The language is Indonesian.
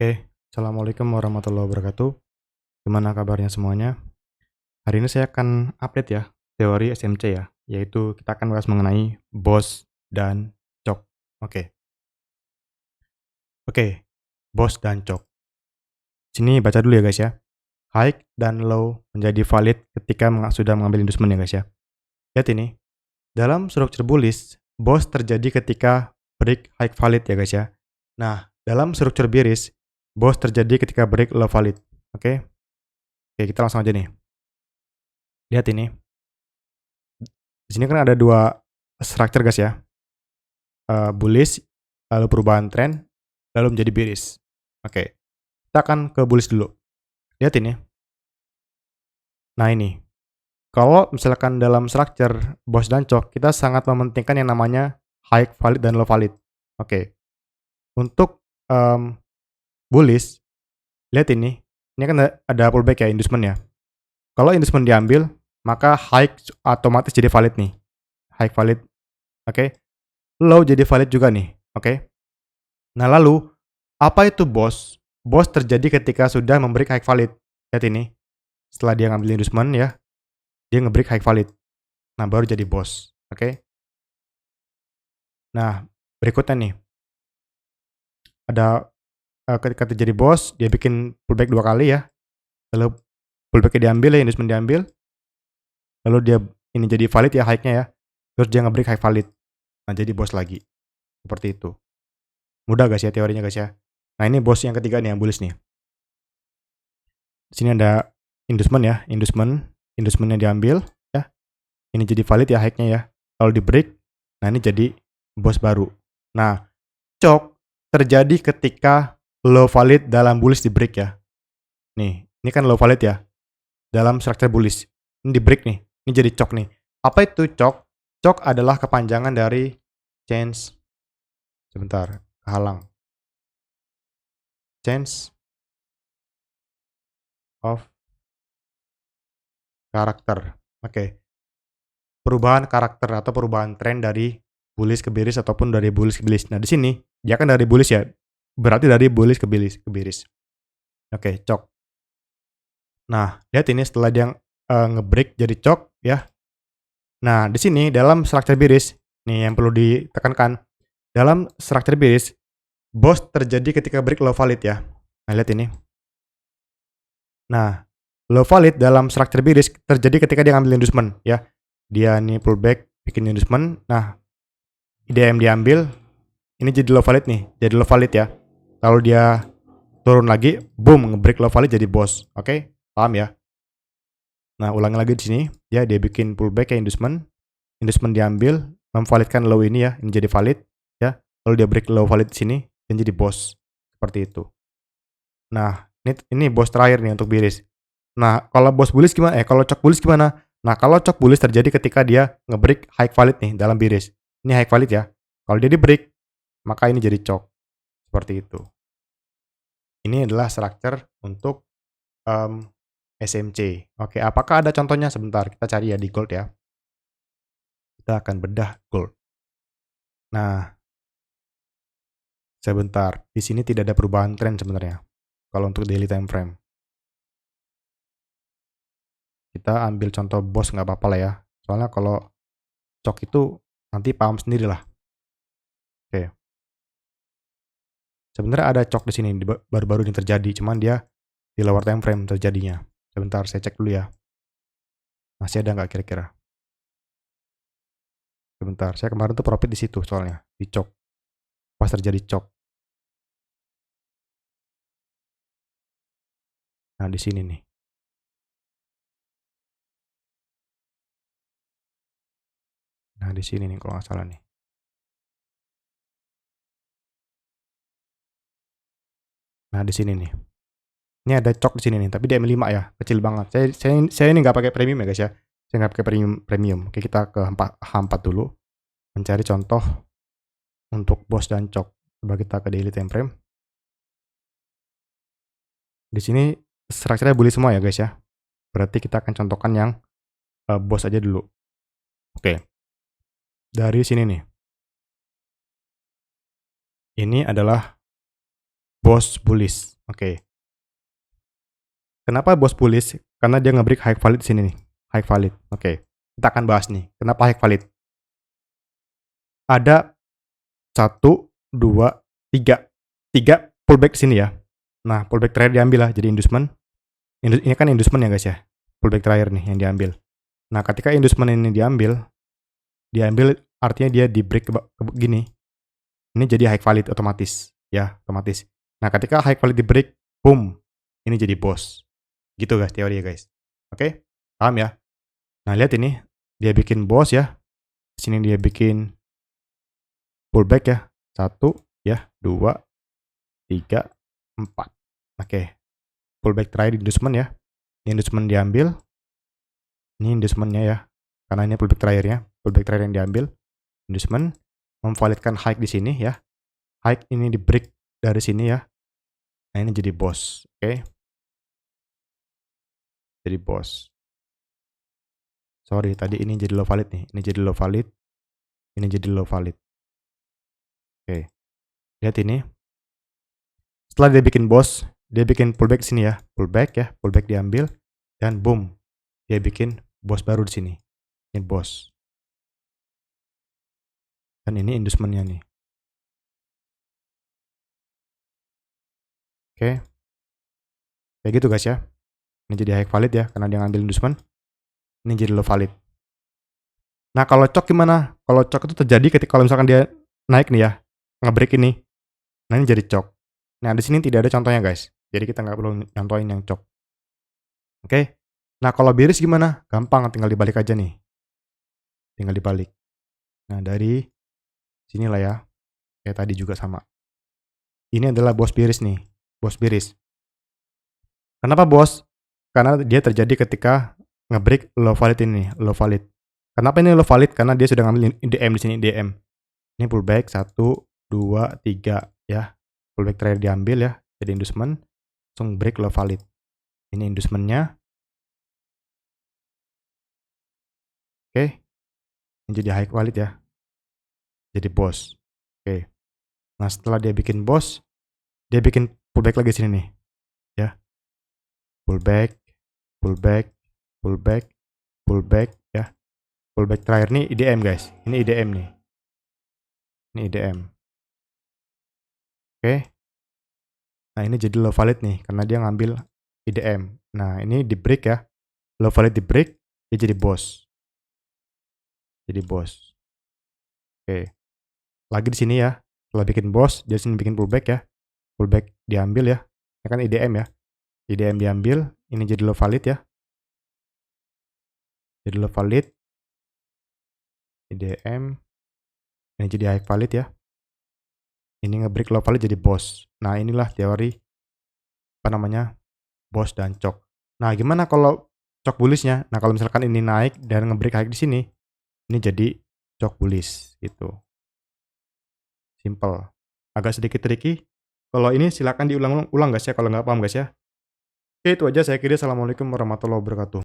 Oke, Assalamualaikum warahmatullahi wabarakatuh. Gimana kabarnya semuanya? Hari ini saya akan update ya, teori SMC ya, yaitu kita akan bahas mengenai BOS dan CHOC. Oke, oke, BOS dan CHOC. Sini baca dulu ya guys ya. High dan low menjadi valid ketika sudah mengambil inducement ya guys ya. Lihat ini, dalam struktur bullish, BOS terjadi ketika break high valid ya guys ya. Nah, dalam struktur bearish, BOS terjadi ketika break low valid. Oke, oke kita langsung aja nih. Lihat ini. Di sini kan ada dua structure guys ya, bullish, lalu perubahan tren, lalu menjadi bearish. Oke, kita akan ke bullish dulu. Lihat ini. Nah ini, kalau misalkan dalam structure BOS dan CHOC, kita sangat mementingkan yang namanya high valid dan low valid. Oke, untuk bullish, lihat ini kan ada pullback ya, inducement ya. Kalau inducement diambil, maka high otomatis jadi valid nih, high valid. Oke, low jadi valid juga nih. Oke. Nah lalu, apa itu BOS? BOS terjadi ketika sudah membreak high valid. Lihat ini, setelah dia ngambil inducement ya, dia ngebreak high valid. Nah baru jadi BOS. Oke. Nah berikutnya nih, ada ketika terjadi BOS, dia bikin pullback 2 kali ya. Lalu pullbacknya diambil ya, inducement diambil. Lalu dia ini jadi valid ya high-nya ya. Terus dia ngebreak high valid. Nah jadi BOS lagi. Seperti itu. Mudah guys ya teorinya guys ya. Nah ini BOS yang ketiga nih yang bullish nih. Di sini ada inducement ya, inducementnya diambil ya. Ini jadi valid ya high-nya ya. Kalau di break, nah ini jadi BOS baru. Nah, CHOC terjadi ketika low valid dalam bullish di break ya. Nih, ini kan low valid ya. Dalam structure bullish. Ini di break nih. Ini jadi CHOC nih. Apa itu CHOC? CHOC adalah kepanjangan dari change. Sebentar, kehalang. Change of karakter. Oke. Perubahan karakter atau perubahan tren dari bullish ke bearish ataupun dari bullish ke bearish. Nah, di sini dia kan dari bullish ya. Berarti dari bullish ke bearish. Oke, CHOC. Nah, lihat ini setelah dia nge-break jadi CHOC ya. Nah, di sini dalam structure bearish, nih yang perlu ditekankan, dalam structure bearish, BOS terjadi ketika break low valid ya. Nah, lihat ini. Nah, low valid dalam structure bearish terjadi ketika dia ngambil inducement ya. Dia nih pullback, bikin inducement. Nah, IDM diambil, ini jadi low valid nih, jadi low valid ya. Kalau dia turun lagi, boom, nge-break low valid jadi BOS. Oke, paham ya? Nah, ulangi lagi di sini, ya dia bikin pullback ya inducement diambil, memvalidkan low ini ya, ini jadi valid ya. Lalu dia break low valid di sini dan jadi BOS. Seperti itu. Nah, ini BOS terakhir nih untuk bearish. Nah, kalau BOS bullish gimana? Kalau CHOC bullish gimana? Nah, kalau CHOC bullish terjadi ketika dia nge-break high valid nih dalam bearish. Ini high valid ya. Kalau dia di break, maka ini jadi CHOC. Seperti itu. Ini adalah structure untuk SMC. Oke, apakah ada contohnya? Sebentar, kita cari ya di gold ya. Kita akan bedah gold. Nah, sebentar. Di sini tidak ada perubahan tren sebenarnya. Kalau untuk daily time frame. Kita ambil contoh BOS nggak apa-apa lah ya. Soalnya kalau CHOC itu nanti paham sendiri lah. Oke. Sebenarnya ada CHOC di sini baru-baru ini terjadi, cuman dia di lower time frame terjadinya. Sebentar, saya cek dulu ya. Masih ada nggak kira-kira? Sebentar, saya kemarin tuh profit di situ soalnya, di CHOC. Pas terjadi CHOC. Nah, di sini nih. Nah, di sini nih kalau nggak salah nih. Nah, di sini nih. Ini ada CHOC di sini nih, tapi DM5 ya, kecil banget. Saya ini nggak pakai premium ya guys ya. Saya nggak pakai premium. Oke, kita ke H4 dulu. Mencari contoh untuk BOS dan CHOC. Coba kita ke daily time frame. Di sini strukturnya bullish semua ya guys ya. Berarti kita akan contohkan yang BOS aja dulu. Oke. Dari sini nih. Ini adalah boss bullish. Oke. Kenapa boss bullish? Karena dia nge-break high valid di sini nih. High valid. Oke. Kita akan bahas nih. Kenapa high valid? Ada 1, 2, 3. 3 pullback di sini ya. Nah, pullback terakhir diambil lah jadi inducement. Ini kan inducement ya guys ya. Pullback terakhir nih yang diambil. Nah, ketika inducement ini diambil artinya dia di break ke gini. Ini jadi high valid otomatis ya, otomatis. Nah, ketika high valid di break, boom, ini jadi boss. Gitu guys teori ya guys. Oke? Paham ya? Nah, lihat ini dia bikin boss ya. Sini dia bikin pullback ya. 1 ya, 2, 3, 4. Oke. Pullback terakhir inducement ya. Ini inducement diambil. Ini inducementnya ya. Karena ini pullback terakhirnya, pullback terakhir yang diambil. Inducement memvalidkan high di sini ya. High ini di break dari sini ya. Nah, ini jadi boss. Oke. Jadi boss. Sorry, tadi ini jadi low valid nih. Ini jadi low valid. Ini jadi low valid. Oke. Lihat ini. Setelah dia bikin boss, dia bikin pullback sini ya. Pullback ya, pullback diambil dan boom. Dia bikin boss baru di sini. Ini boss. Dan ini inducementnya nih. Oke. Kayak gitu guys ya. Ini jadi high valid ya karena dia ngambil inducement. Ini jadi low valid. Nah, kalau cok gimana? Kalau cok itu terjadi ketika kalau misalkan dia naik nih ya, nge-break ini. Nah, ini jadi cok. Nah, di sini tidak ada contohnya guys. Jadi kita nggak perlu nyontohin yang cok. Oke. Nah, kalau bearish gimana? Gampang, tinggal dibalik aja nih. Tinggal dibalik. Nah, dari sinilah ya. Kayak tadi juga sama. Ini adalah boss bearish nih. Boss bearish. Kenapa bos? Karena dia terjadi ketika nge-break low valid ini, low valid. Kenapa ini low valid? Karena dia sudah ngambil IDM di sini, IDM. Ini pullback 1, 2, 3 ya. Pullback terakhir diambil ya, jadi inducement. Langsung break low valid. Ini inducementnya. Oke. Ini jadi high valid ya. Jadi boss. Oke. Nah, setelah dia bikin boss, dia bikin pullback lagi sini nih. Ya. Pullback, pullback, pullback, pullback ya. Pullback terakhir nih IDM guys. Ini IDM nih. Ini IDM. Oke. Nah, ini jadi low valid nih karena dia ngambil IDM. Nah, ini di break ya. Low valid di break, dia jadi boss. Jadi boss. Oke. Lagi di sini ya. Setelah bikin boss, dia sini bikin pullback ya. Pullback diambil ya. Ini kan IDM ya. IDM diambil, ini jadi low valid ya. Jadi low valid. IDM. Ini jadi high valid ya. Ini nge-break low valid jadi boss. Nah, inilah teori apa namanya? Boss dan cok. Nah, gimana kalau cok bullishnya? Nah, kalau misalkan ini naik dan nge-break high di sini, ini jadi cok bullish gitu. Simple. Agak sedikit tricky. Kalau ini silakan diulang-ulang guys ya kalau nggak paham guys ya. Oke, itu aja saya kira. Assalamualaikum warahmatullahi wabarakatuh.